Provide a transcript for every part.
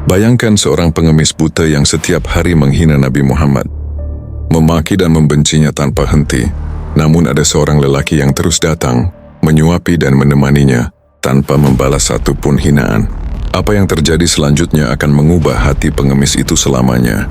Bayangkan seorang pengemis buta yang setiap hari menghina Nabi Muhammad, memaki dan membencinya tanpa henti. Namun ada seorang lelaki yang terus datang, menyuapi dan menemaninya, tanpa membalas satupun hinaan. Apa yang terjadi selanjutnya akan mengubah hati pengemis itu selamanya.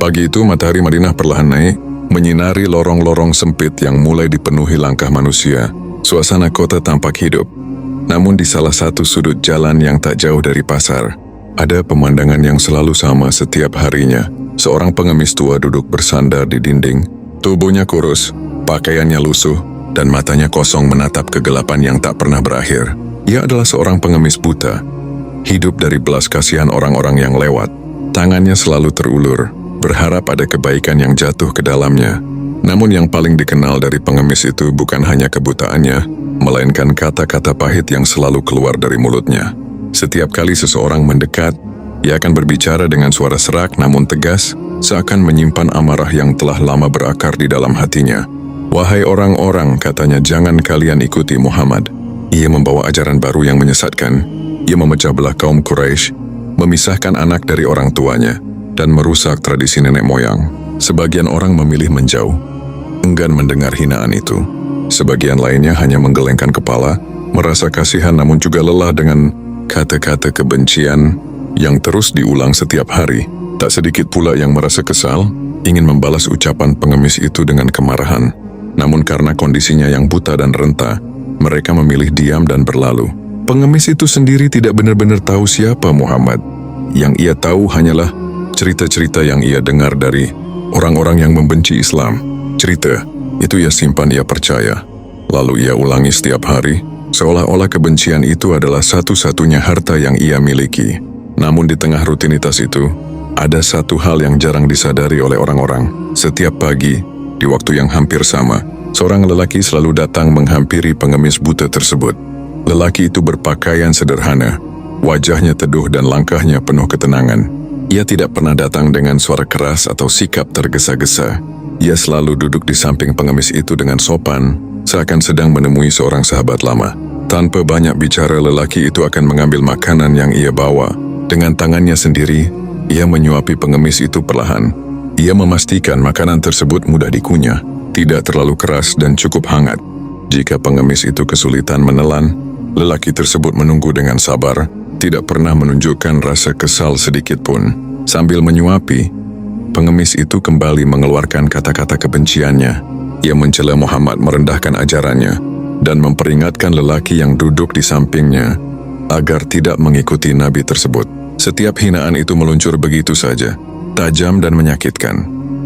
Pagi itu matahari Madinah perlahan naik, menyinari lorong-lorong sempit yang mulai dipenuhi langkah manusia. Suasana kota tampak hidup. Namun di salah satu sudut jalan yang tak jauh dari pasar, ada pemandangan yang selalu sama setiap harinya. Seorang pengemis tua duduk bersandar di dinding. Tubuhnya kurus, pakaiannya lusuh, dan matanya kosong menatap kegelapan yang tak pernah berakhir. Ia adalah seorang pengemis buta, hidup dari belas kasihan orang-orang yang lewat. Tangannya selalu terulur, berharap ada kebaikan yang jatuh ke dalamnya. Namun yang paling dikenal dari pengemis itu bukan hanya kebutaannya, melainkan kata-kata pahit yang selalu keluar dari mulutnya. Setiap kali seseorang mendekat, ia akan berbicara dengan suara serak namun tegas, seakan menyimpan amarah yang telah lama berakar di dalam hatinya. "Wahai orang-orang," katanya, "jangan kalian ikuti Muhammad. Ia membawa ajaran baru yang menyesatkan. Ia memecah belah kaum Quraisy, memisahkan anak dari orang tuanya, dan merusak tradisi nenek moyang." Sebagian orang memilih menjauh, enggan mendengar hinaan itu. Sebagian lainnya hanya menggelengkan kepala, merasa kasihan namun juga lelah dengan kata-kata kebencian yang terus diulang setiap hari. Tak sedikit pula yang merasa kesal, ingin membalas ucapan pengemis itu dengan kemarahan. Namun karena kondisinya yang buta dan renta, mereka memilih diam dan berlalu. Pengemis itu sendiri tidak benar-benar tahu siapa Muhammad. Yang ia tahu hanyalah cerita-cerita yang ia dengar dari orang-orang yang membenci Islam. Cerita itu ia simpan, ia percaya. Lalu ia ulangi setiap hari, seolah-olah kebencian itu adalah satu-satunya harta yang ia miliki. Namun di tengah rutinitas itu, ada satu hal yang jarang disadari oleh orang-orang. Setiap pagi, di waktu yang hampir sama, seorang lelaki selalu datang menghampiri pengemis buta tersebut. Lelaki itu berpakaian sederhana, wajahnya teduh dan langkahnya penuh ketenangan. Ia tidak pernah datang dengan suara keras atau sikap tergesa-gesa. Ia selalu duduk di samping pengemis itu dengan sopan, seakan sedang menemui seorang sahabat lama. Tanpa banyak bicara, lelaki itu akan mengambil makanan yang ia bawa. Dengan tangannya sendiri, ia menyuapi pengemis itu perlahan. Ia memastikan makanan tersebut mudah dikunyah, tidak terlalu keras dan cukup hangat. Jika pengemis itu kesulitan menelan, lelaki tersebut menunggu dengan sabar, tidak pernah menunjukkan rasa kesal sedikit pun. Sambil menyuapi, pengemis itu kembali mengeluarkan kata-kata kebenciannya. Ia mencela Muhammad, merendahkan ajarannya, dan memperingatkan lelaki yang duduk di sampingnya agar tidak mengikuti Nabi tersebut. Setiap hinaan itu meluncur begitu saja, tajam dan menyakitkan.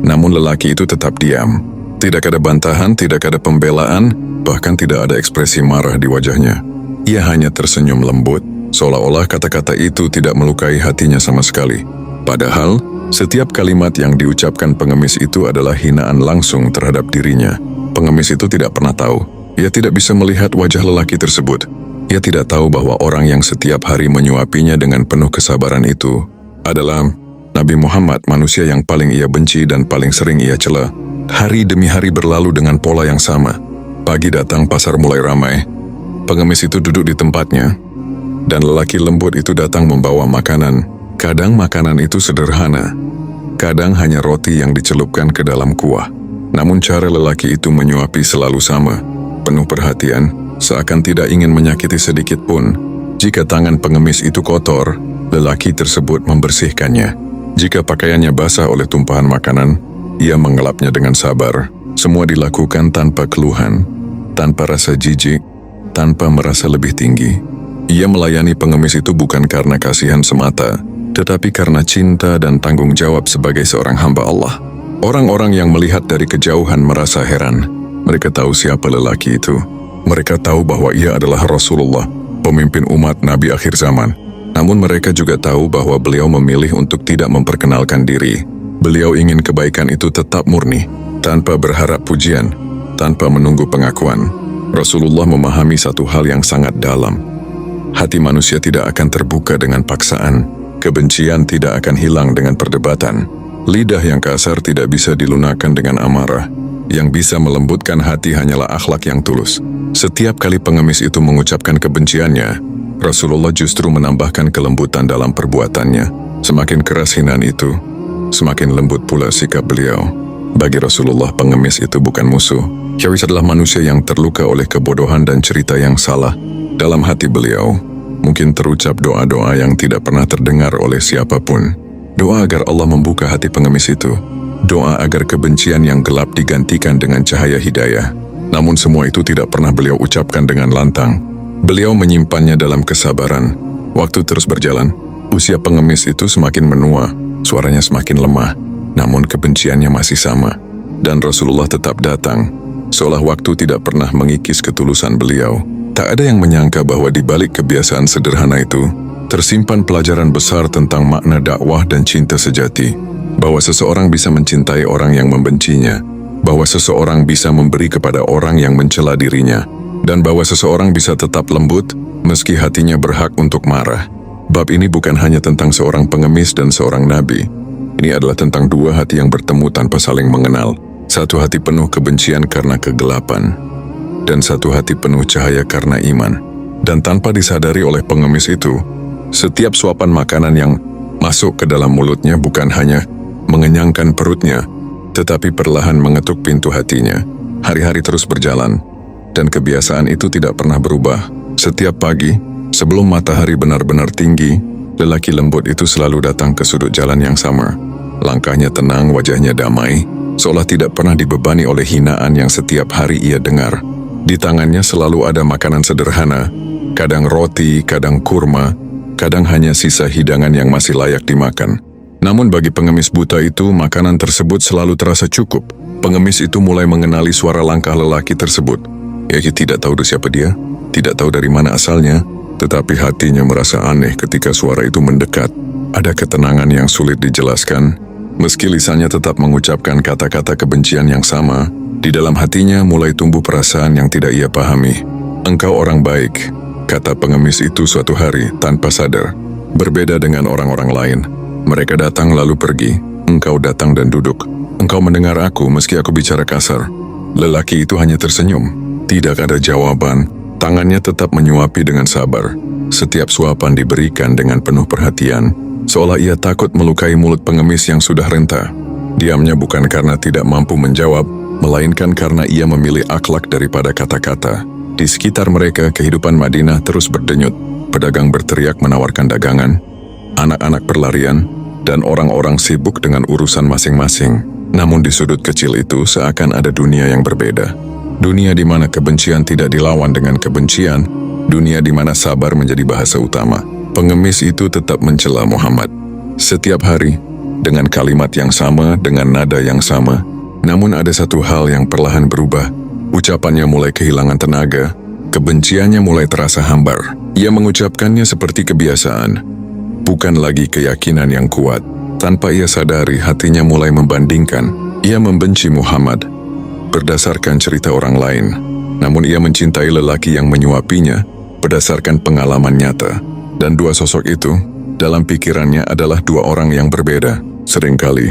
Namun lelaki itu tetap diam. Tidak ada bantahan, tidak ada pembelaan, bahkan tidak ada ekspresi marah di wajahnya. Ia hanya tersenyum lembut, seolah-olah kata-kata itu tidak melukai hatinya sama sekali. Padahal, setiap kalimat yang diucapkan pengemis itu adalah hinaan langsung terhadap dirinya. Pengemis itu tidak pernah tahu. Ia tidak bisa melihat wajah lelaki tersebut. Ia tidak tahu bahwa orang yang setiap hari menyuapinya dengan penuh kesabaran itu adalah Nabi Muhammad, manusia yang paling ia benci dan paling sering ia cela. Hari demi hari berlalu dengan pola yang sama. Pagi datang, pasar mulai ramai. Pengemis itu duduk di tempatnya, dan lelaki lembut itu datang membawa makanan. Kadang makanan itu sederhana, kadang hanya roti yang dicelupkan ke dalam kuah. Namun cara lelaki itu menyuapi selalu sama, penuh perhatian, seakan tidak ingin menyakiti sedikit pun. Jika tangan pengemis itu kotor, lelaki tersebut membersihkannya. Jika pakaiannya basah oleh tumpahan makanan, ia mengelapnya dengan sabar. Semua dilakukan tanpa keluhan, tanpa rasa jijik, tanpa merasa lebih tinggi. Ia melayani pengemis itu bukan karena kasihan semata, tetapi karena cinta dan tanggung jawab sebagai seorang hamba Allah. Orang-orang yang melihat dari kejauhan merasa heran. Mereka tahu siapa lelaki itu. Mereka tahu bahwa ia adalah Rasulullah, pemimpin umat Nabi akhir zaman. Namun mereka juga tahu bahwa beliau memilih untuk tidak memperkenalkan diri. Beliau ingin kebaikan itu tetap murni, tanpa berharap pujian, tanpa menunggu pengakuan. Rasulullah memahami satu hal yang sangat dalam. Hati manusia tidak akan terbuka dengan paksaan. Kebencian tidak akan hilang dengan perdebatan. Lidah yang kasar tidak bisa dilunakkan dengan amarah. Yang bisa melembutkan hati hanyalah akhlak yang tulus. Setiap kali pengemis itu mengucapkan kebenciannya, Rasulullah justru menambahkan kelembutan dalam perbuatannya. Semakin keras hinaan itu, semakin lembut pula sikap beliau. Bagi Rasulullah, pengemis itu bukan musuh. Syawis adalah manusia yang terluka oleh kebodohan dan cerita yang salah. Dalam hati beliau, mungkin terucap doa-doa yang tidak pernah terdengar oleh siapapun. Doa agar Allah membuka hati pengemis itu. Doa agar kebencian yang gelap digantikan dengan cahaya hidayah. Namun semua itu tidak pernah beliau ucapkan dengan lantang. Beliau menyimpannya dalam kesabaran. Waktu terus berjalan, usia pengemis itu semakin menua, suaranya semakin lemah, namun kebenciannya masih sama. Dan Rasulullah tetap datang, seolah waktu tidak pernah mengikis ketulusan beliau. Tak ada yang menyangka bahwa di balik kebiasaan sederhana itu, tersimpan pelajaran besar tentang makna dakwah dan cinta sejati. Bahwa seseorang bisa mencintai orang yang membencinya, bahwa seseorang bisa memberi kepada orang yang mencela dirinya, dan bahwa seseorang bisa tetap lembut meski hatinya berhak untuk marah. Bab ini bukan hanya tentang seorang pengemis dan seorang nabi. Ini adalah tentang dua hati yang bertemu tanpa saling mengenal. Satu hati penuh kebencian karena kegelapan, dan satu hati penuh cahaya karena iman. Dan tanpa disadari oleh pengemis itu, setiap suapan makanan yang masuk ke dalam mulutnya bukan hanya mengenyangkan perutnya, tetapi perlahan mengetuk pintu hatinya. Hari-hari terus berjalan, dan kebiasaan itu tidak pernah berubah. Setiap pagi, sebelum matahari benar-benar tinggi, lelaki lembut itu selalu datang ke sudut jalan yang sama. Langkahnya tenang, wajahnya damai, seolah tidak pernah dibebani oleh hinaan yang setiap hari ia dengar. Di tangannya selalu ada makanan sederhana, kadang roti, kadang kurma, kadang hanya sisa hidangan yang masih layak dimakan. Namun bagi pengemis buta itu, makanan tersebut selalu terasa cukup. Pengemis itu mulai mengenali suara langkah lelaki tersebut. Ia tidak tahu siapa dia, tidak tahu dari mana asalnya, tetapi hatinya merasa aneh ketika suara itu mendekat. Ada ketenangan yang sulit dijelaskan. Meski lisannya tetap mengucapkan kata-kata kebencian yang sama, di dalam hatinya mulai tumbuh perasaan yang tidak ia pahami. "Engkau orang baik," kata pengemis itu suatu hari tanpa sadar. Berbeda dengan orang-orang lain. Mereka datang lalu pergi. Engkau datang dan duduk. Engkau mendengar aku meski aku bicara kasar. Lelaki itu hanya tersenyum. Tidak ada jawaban. Tangannya tetap menyuapi dengan sabar. Setiap suapan diberikan dengan penuh perhatian, seolah ia takut melukai mulut pengemis yang sudah renta. Diamnya bukan karena tidak mampu menjawab, melainkan karena ia memilih akhlak daripada kata-kata. Di sekitar mereka, kehidupan Madinah terus berdenyut. Pedagang berteriak menawarkan dagangan, anak-anak berlarian, dan orang-orang sibuk dengan urusan masing-masing. Namun di sudut kecil itu seakan ada dunia yang berbeda. Dunia di mana kebencian tidak dilawan dengan kebencian, dunia di mana sabar menjadi bahasa utama. Pengemis itu tetap mencela Muhammad. Setiap hari, dengan kalimat yang sama, dengan nada yang sama. Namun ada satu hal yang perlahan berubah. Ucapannya mulai kehilangan tenaga, kebenciannya mulai terasa hambar. Ia mengucapkannya seperti kebiasaan, bukan lagi keyakinan yang kuat. Tanpa ia sadari, hatinya mulai membandingkan. Ia membenci Muhammad berdasarkan cerita orang lain. Namun ia mencintai lelaki yang menyuapinya berdasarkan pengalaman nyata. Dan dua sosok itu, dalam pikirannya adalah dua orang yang berbeda. Seringkali,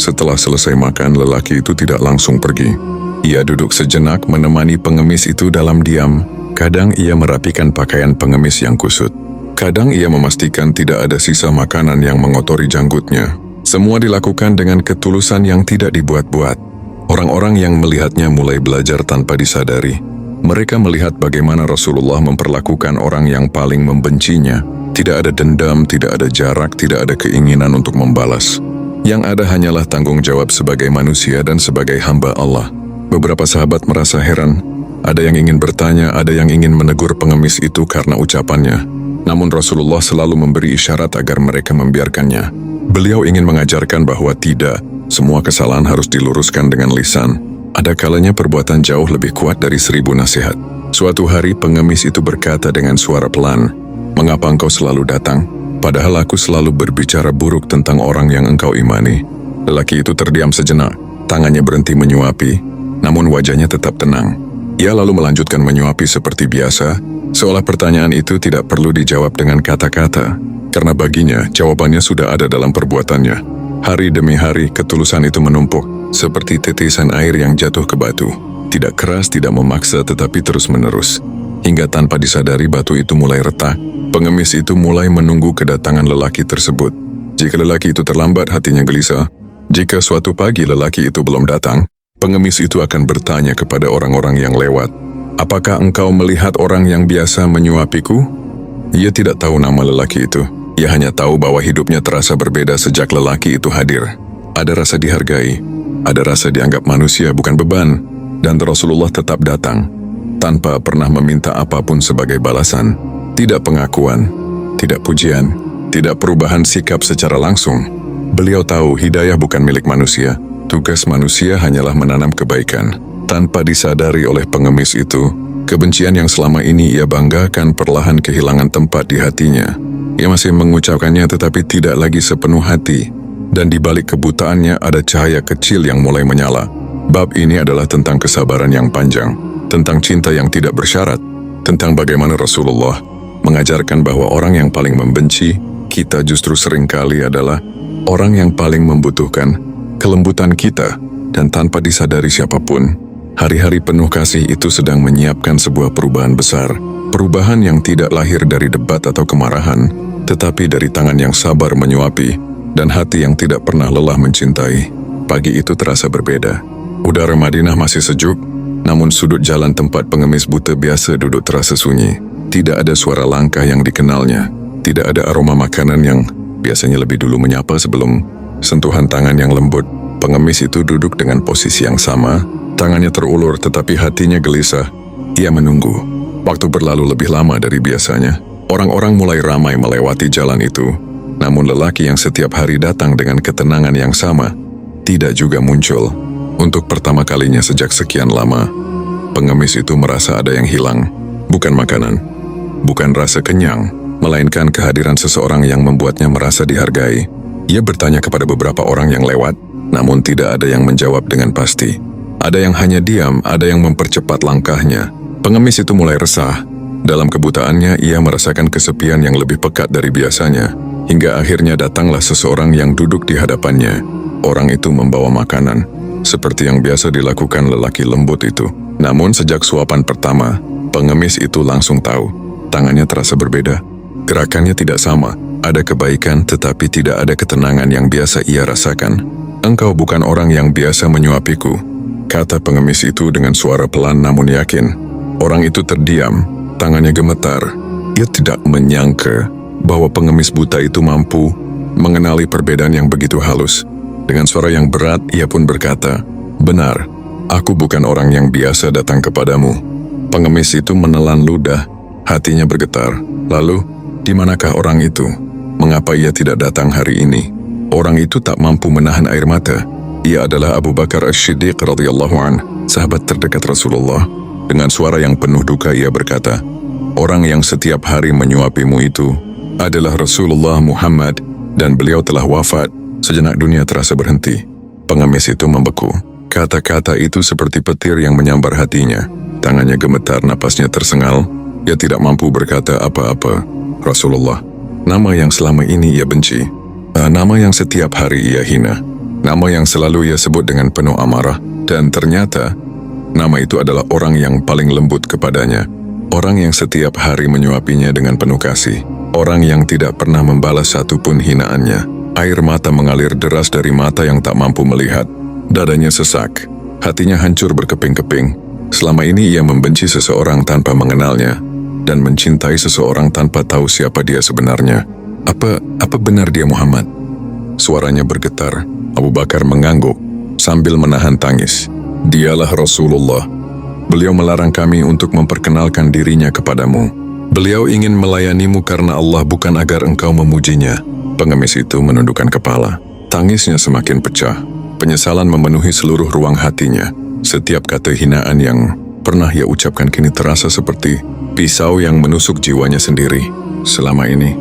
setelah selesai makan, lelaki itu tidak langsung pergi. Ia duduk sejenak menemani pengemis itu dalam diam. Kadang ia merapikan pakaian pengemis yang kusut. Kadang ia memastikan tidak ada sisa makanan yang mengotori janggutnya. Semua dilakukan dengan ketulusan yang tidak dibuat-buat. Orang-orang yang melihatnya mulai belajar tanpa disadari. Mereka melihat bagaimana Rasulullah memperlakukan orang yang paling membencinya. Tidak ada dendam, tidak ada jarak, tidak ada keinginan untuk membalas. Yang ada hanyalah tanggung jawab sebagai manusia dan sebagai hamba Allah. Beberapa sahabat merasa heran. Ada yang ingin bertanya, ada yang ingin menegur pengemis itu karena ucapannya. Namun Rasulullah selalu memberi isyarat agar mereka membiarkannya. Beliau ingin mengajarkan bahwa tidak semua kesalahan harus diluruskan dengan lisan. Ada kalanya perbuatan jauh lebih kuat dari 1000 nasihat. Suatu hari pengemis itu berkata dengan suara pelan, "Mengapa engkau selalu datang? Padahal aku selalu berbicara buruk tentang orang yang engkau imani." Lelaki itu terdiam sejenak, tangannya berhenti menyuapi, namun wajahnya tetap tenang. Ia lalu melanjutkan menyuapi seperti biasa, seolah pertanyaan itu tidak perlu dijawab dengan kata-kata, karena baginya jawabannya sudah ada dalam perbuatannya. Hari demi hari ketulusan itu menumpuk. seperti tetesan air yang jatuh ke batu. Tidak keras, tidak memaksa, tetapi terus-menerus. Hingga tanpa disadari batu itu mulai retak. Pengemis itu mulai menunggu kedatangan lelaki tersebut. Jika lelaki itu terlambat, hatinya gelisah. Jika suatu pagi lelaki itu belum datang, pengemis itu akan bertanya kepada orang-orang yang lewat, "Apakah engkau melihat orang yang biasa menyuapiku?" Ia tidak tahu nama lelaki itu. Ia hanya tahu bahwa hidupnya terasa berbeda sejak lelaki itu hadir. Ada rasa dihargai, ada rasa dianggap manusia bukan beban, dan Rasulullah tetap datang, tanpa pernah meminta apapun sebagai balasan. Tidak pengakuan, tidak pujian, tidak perubahan sikap secara langsung. Beliau tahu hidayah bukan milik manusia. Tugas manusia hanyalah menanam kebaikan. Tanpa disadari oleh pengemis itu, kebencian yang selama ini ia banggakan perlahan kehilangan tempat di hatinya. Ia masih mengucapkannya tetapi tidak lagi sepenuh hati. Dan di balik kebutaannya ada cahaya kecil yang mulai menyala. Bab ini adalah tentang kesabaran yang panjang, tentang cinta yang tidak bersyarat, tentang bagaimana Rasulullah mengajarkan bahwa orang yang paling membenci kita justru seringkali adalah orang yang paling membutuhkan kelembutan kita. Dan tanpa disadari siapapun, hari-hari penuh kasih itu sedang menyiapkan sebuah perubahan besar. Perubahan yang tidak lahir dari debat atau kemarahan, tetapi dari tangan yang sabar menyuapi dan hati yang tidak pernah lelah mencintai. Pagi itu terasa berbeda. Udara Madinah masih sejuk, namun sudut jalan tempat pengemis buta biasa duduk terasa sunyi. Tidak ada suara langkah yang dikenalnya. Tidak ada aroma makanan yang biasanya lebih dulu menyapa sebelum sentuhan tangan yang lembut. Pengemis itu duduk dengan posisi yang sama, tangannya terulur tetapi hatinya gelisah. Ia menunggu. Waktu berlalu lebih lama dari biasanya. Orang-orang mulai ramai melewati jalan itu. Namun lelaki yang setiap hari datang dengan ketenangan yang sama, tidak juga muncul. Untuk pertama kalinya sejak sekian lama, pengemis itu merasa ada yang hilang. Bukan makanan, bukan rasa kenyang, melainkan kehadiran seseorang yang membuatnya merasa dihargai. Ia bertanya kepada beberapa orang yang lewat, namun tidak ada yang menjawab dengan pasti. Ada yang hanya diam, ada yang mempercepat langkahnya. Pengemis itu mulai resah. Dalam kebutaannya, ia merasakan kesepian yang lebih pekat dari biasanya. Hingga akhirnya datanglah seseorang yang duduk di hadapannya. Orang itu membawa makanan, seperti yang biasa dilakukan lelaki lembut itu. Namun sejak suapan pertama, pengemis itu langsung tahu. Tangannya terasa berbeda. Gerakannya tidak sama. Ada kebaikan tetapi tidak ada ketenangan yang biasa ia rasakan. "Engkau bukan orang yang biasa menyuapiku," kata pengemis itu dengan suara pelan namun yakin. Orang itu terdiam, tangannya gemetar. Ia tidak menyangka bahwa pengemis buta itu mampu mengenali perbedaan yang begitu halus. Dengan suara yang berat, ia pun berkata, "Benar, aku bukan orang yang biasa datang kepadamu." Pengemis itu menelan ludah, hatinya bergetar. Lalu, di manakah orang itu? Mengapa ia tidak datang hari ini? Orang itu tak mampu menahan air mata. Ia adalah Abu Bakar As-Siddiq radhiyallahu anhu, sahabat terdekat Rasulullah. Dengan suara yang penuh duka ia berkata, "Orang yang setiap hari menyuapimu itu adalah Rasulullah Muhammad dan beliau telah wafat." Sejenak dunia terasa berhenti. Pengemis itu membeku. Kata-kata itu seperti petir yang menyambar hatinya. Tangannya gemetar, napasnya tersengal. Ia tidak mampu berkata apa-apa. Rasulullah, nama yang selama ini ia benci. Nama yang setiap hari ia hina. Nama yang selalu ia sebut dengan penuh amarah. Dan ternyata, nama itu adalah orang yang paling lembut kepadanya. Orang yang setiap hari menyuapinya dengan penuh kasih. Orang yang tidak pernah membalas satupun hinaannya. Air mata mengalir deras dari mata yang tak mampu melihat. Dadanya sesak. Hatinya hancur berkeping-keping. Selama ini ia membenci seseorang tanpa mengenalnya. Dan mencintai seseorang tanpa tahu siapa dia sebenarnya. Apa benar dia Muhammad? Suaranya bergetar. Abu Bakar mengangguk sambil menahan tangis. Dialah Rasulullah. Beliau melarang kami untuk memperkenalkan dirinya kepadamu. Beliau ingin melayanimu karena Allah, bukan agar engkau memujinya. Pengemis itu menundukkan kepala. Tangisnya semakin pecah. Penyesalan memenuhi seluruh ruang hatinya. Setiap kata hinaan yang pernah ia ucapkan kini terasa seperti pisau yang menusuk jiwanya sendiri. Selama ini,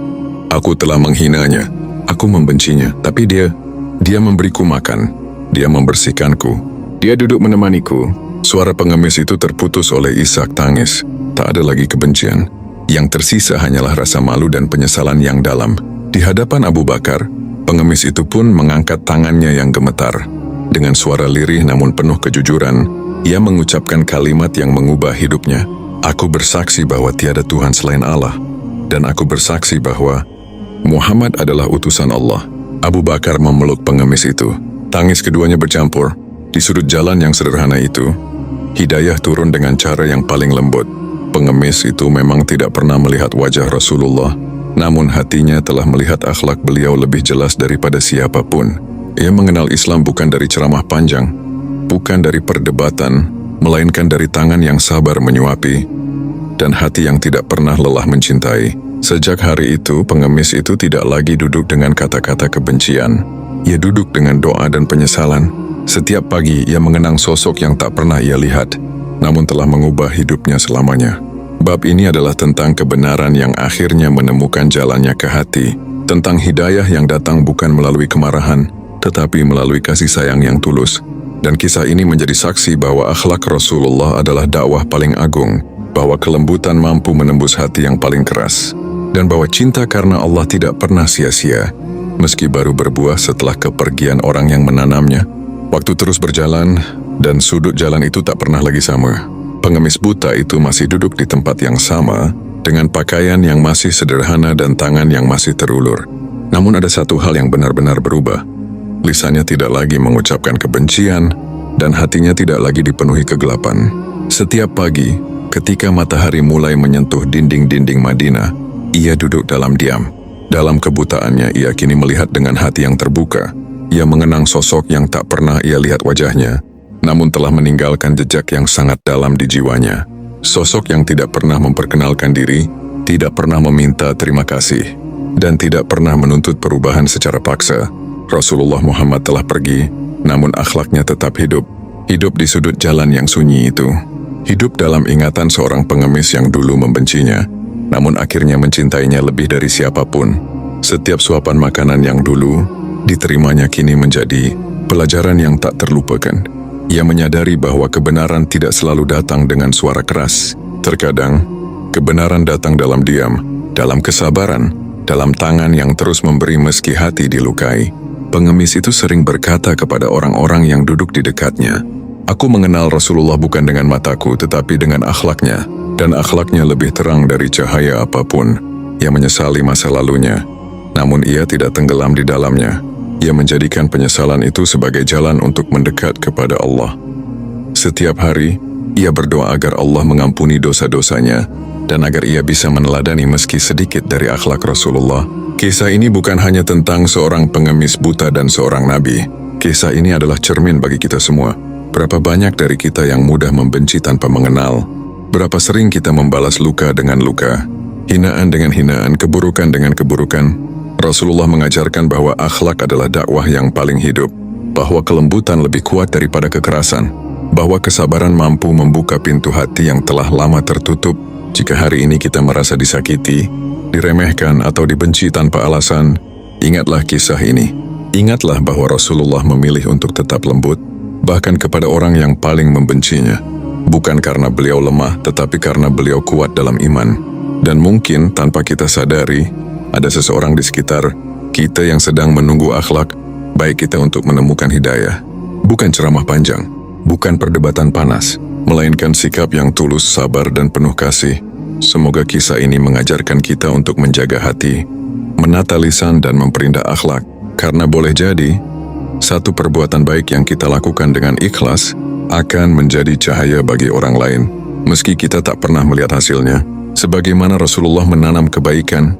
aku telah menghinanya. Aku membencinya, tapi dia memberiku makan. Dia membersihkanku. Dia duduk menemaniku. Suara pengemis itu terputus oleh isak tangis. Tak ada lagi kebencian. Yang tersisa hanyalah rasa malu dan penyesalan yang dalam. Di hadapan Abu Bakar, pengemis itu pun mengangkat tangannya yang gemetar. Dengan suara lirih namun penuh kejujuran, ia mengucapkan kalimat yang mengubah hidupnya. Aku bersaksi bahwa tiada Tuhan selain Allah, dan aku bersaksi bahwa Muhammad adalah utusan Allah. Abu Bakar memeluk pengemis itu. Tangis keduanya bercampur. Di sudut jalan yang sederhana itu, hidayah turun dengan cara yang paling lembut. Pengemis itu memang tidak pernah melihat wajah Rasulullah, namun hatinya telah melihat akhlak beliau lebih jelas daripada siapapun. Ia mengenal Islam bukan dari ceramah panjang, bukan dari perdebatan, melainkan dari tangan yang sabar menyuapi, dan hati yang tidak pernah lelah mencintai. Sejak hari itu, pengemis itu tidak lagi duduk dengan kata-kata kebencian. Ia duduk dengan doa dan penyesalan. Setiap pagi, ia mengenang sosok yang tak pernah ia lihat, namun telah mengubah hidupnya selamanya. Bab ini adalah tentang kebenaran yang akhirnya menemukan jalannya ke hati, tentang hidayah yang datang bukan melalui kemarahan, tetapi melalui kasih sayang yang tulus. Dan kisah ini menjadi saksi bahwa akhlak Rasulullah adalah dakwah paling agung, bahwa kelembutan mampu menembus hati yang paling keras, dan bahwa cinta karena Allah tidak pernah sia-sia, meski baru berbuah setelah kepergian orang yang menanamnya. Waktu terus berjalan, dan sudut jalan itu tak pernah lagi sama. Pengemis buta itu masih duduk di tempat yang sama, dengan pakaian yang masih sederhana dan tangan yang masih terulur. Namun ada satu hal yang benar-benar berubah. Lisannya tidak lagi mengucapkan kebencian, dan hatinya tidak lagi dipenuhi kegelapan. Setiap pagi, ketika matahari mulai menyentuh dinding-dinding Madinah, ia duduk dalam diam. Dalam kebutaannya, ia kini melihat dengan hati yang terbuka. Ia mengenang sosok yang tak pernah ia lihat wajahnya, namun telah meninggalkan jejak yang sangat dalam di jiwanya. Sosok yang tidak pernah memperkenalkan diri, tidak pernah meminta terima kasih, dan tidak pernah menuntut perubahan secara paksa. Rasulullah Muhammad telah pergi, namun akhlaknya tetap hidup. Hidup di sudut jalan yang sunyi itu. Hidup dalam ingatan seorang pengemis yang dulu membencinya, namun akhirnya mencintainya lebih dari siapapun. Setiap suapan makanan yang dulu diterimanya kini menjadi pelajaran yang tak terlupakan. Ia menyadari bahwa kebenaran tidak selalu datang dengan suara keras. Terkadang, kebenaran datang dalam diam, dalam kesabaran, dalam tangan yang terus memberi meski hati dilukai. Pengemis itu sering berkata kepada orang-orang yang duduk di dekatnya, "Aku mengenal Rasulullah bukan dengan mataku, tetapi dengan akhlaknya. Dan akhlaknya lebih terang dari cahaya apapun." Ia menyesali masa lalunya, namun ia tidak tenggelam di dalamnya. Ia menjadikan penyesalan itu sebagai jalan untuk mendekat kepada Allah. Setiap hari, ia berdoa agar Allah mengampuni dosa-dosanya, dan agar ia bisa meneladani meski sedikit dari akhlak Rasulullah. Kisah ini bukan hanya tentang seorang pengemis buta dan seorang nabi. Kisah ini adalah cermin bagi kita semua. Berapa banyak dari kita yang mudah membenci tanpa mengenal? Berapa sering kita membalas luka dengan luka, hinaan dengan hinaan, keburukan dengan keburukan? Rasulullah mengajarkan bahwa akhlak adalah dakwah yang paling hidup, bahwa kelembutan lebih kuat daripada kekerasan, bahwa kesabaran mampu membuka pintu hati yang telah lama tertutup. Jika hari ini kita merasa disakiti, diremehkan atau dibenci tanpa alasan, ingatlah kisah ini. Ingatlah bahwa Rasulullah memilih untuk tetap lembut, bahkan kepada orang yang paling membencinya. Bukan karena beliau lemah, tetapi karena beliau kuat dalam iman. Dan mungkin tanpa kita sadari, ada seseorang di sekitar kita yang sedang menunggu akhlak baik kita untuk menemukan hidayah. Bukan ceramah panjang, bukan perdebatan panas, melainkan sikap yang tulus, sabar, dan penuh kasih. Semoga kisah ini mengajarkan kita untuk menjaga hati, menata lisan, dan memperindah akhlak. Karena boleh jadi, satu perbuatan baik yang kita lakukan dengan ikhlas akan menjadi cahaya bagi orang lain, meski kita tak pernah melihat hasilnya. Sebagaimana Rasulullah menanam kebaikan,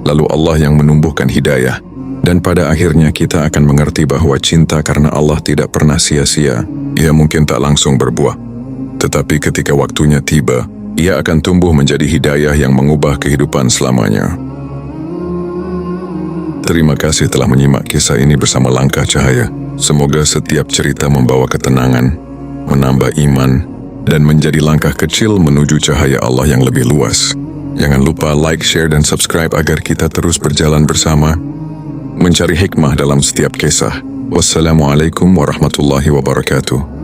lalu Allah yang menumbuhkan hidayah. Dan pada akhirnya kita akan mengerti bahwa cinta karena Allah tidak pernah sia-sia. Ia mungkin tak langsung berbuah, tetapi ketika waktunya tiba, ia akan tumbuh menjadi hidayah yang mengubah kehidupan selamanya. Terima kasih telah menyimak kisah ini bersama Langkah Cahaya. Semoga setiap cerita membawa ketenangan, menambah iman, dan menjadi langkah kecil menuju cahaya Allah yang lebih luas. Jangan lupa like, share, dan subscribe agar kita terus berjalan bersama, mencari hikmah dalam setiap kisah. Wassalamualaikum warahmatullahi wabarakatuh.